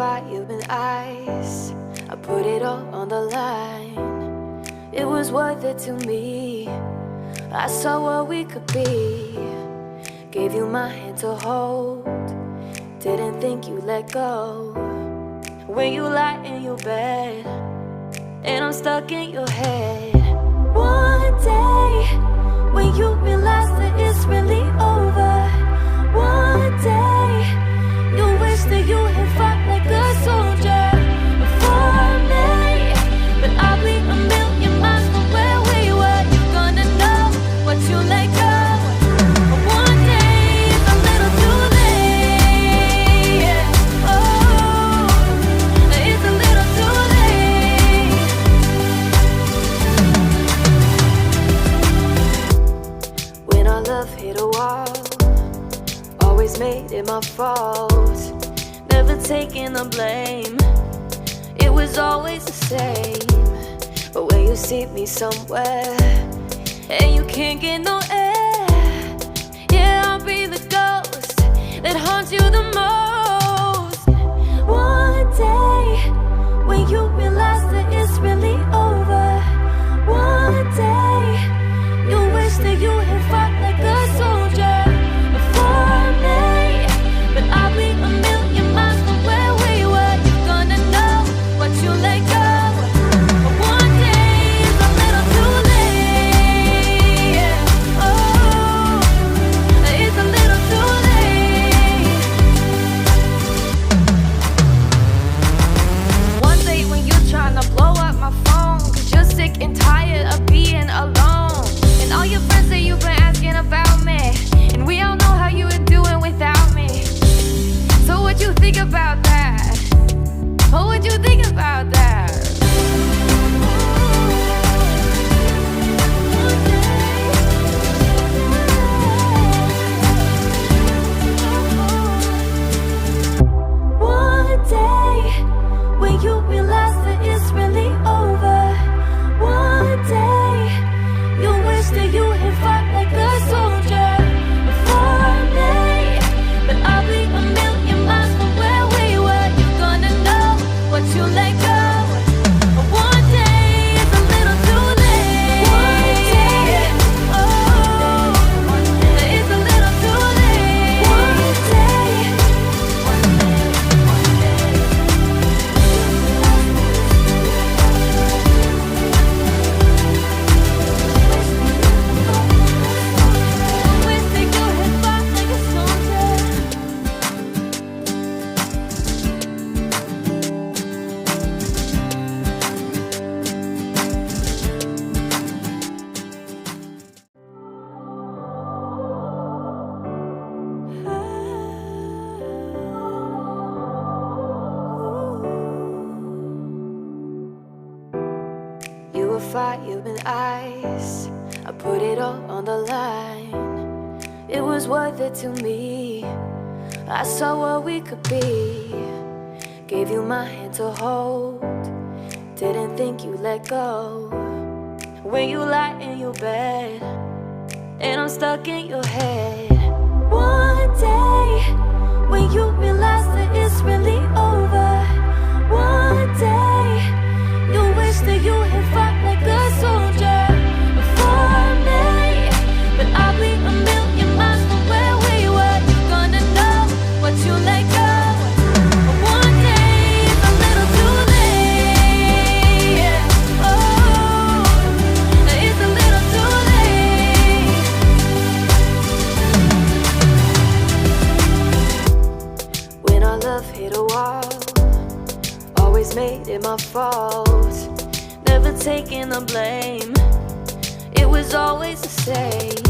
fire and ice. I put it all on the line. It was worth it to me. I saw what we could be. Gave you my hand to hold. Didn't think you'd let go. When you lie in your bed and I'm stuck in your head. One day when you realize that it's really over. One day you wish that you had fought like a soldier for me, but I'll be a million miles from where we were. You're gonna know what you let go. One day is a little too late. Yeah. Oh, it's a little too late. When our love hit a wall, always made it my fault. Never taking the blame. It was always the same. But when you see me somewhere and you can't get no air, yeah, I'll be the ghost that haunts you the most. One day when you realize that it's really over. One day you wish that you had fought like a soldier for me, but I'll be a million miles from where we were. You're gonna know what you let go. One day is a little too late. Yeah. Oh, it's a little too late. One day when you're trying to blow up my phone, 'cause you're sick and tired of being alone. And all your friends say you've been asking about me, and we all know how you were doing without me. So what you think about that? What would you think about that? One day when you realize that it's really over. One day you wish that you had fought like a soldier for me, but I'll be a million miles from where we were. You're gonna know what you let go. One day is a little too late. One day, oh, it's a little too late. One day, one day, one day. Wish that you had fought like a soldier. You were fire and ice. I put it all on the line. It was worth it to me. I saw what we could be. Gave you my hand to hold. Didn't think you'd let go. When you lie in your bed and I'm stuck in your head. One day when you realize that it's really over. One day you wish that you had fought like a soldier for me, but I'll be a million miles from where we were. You're gonna know what you let go. One day is a little too late. Yeah. Oh, it's a little too late. When our love hit a wall, always made it my fault. Never taking the blame. It was always the same.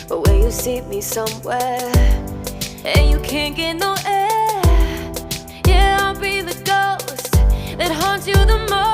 But when you see me somewhere and you can't get no air, yeah, I'll be the ghost that haunts you the most.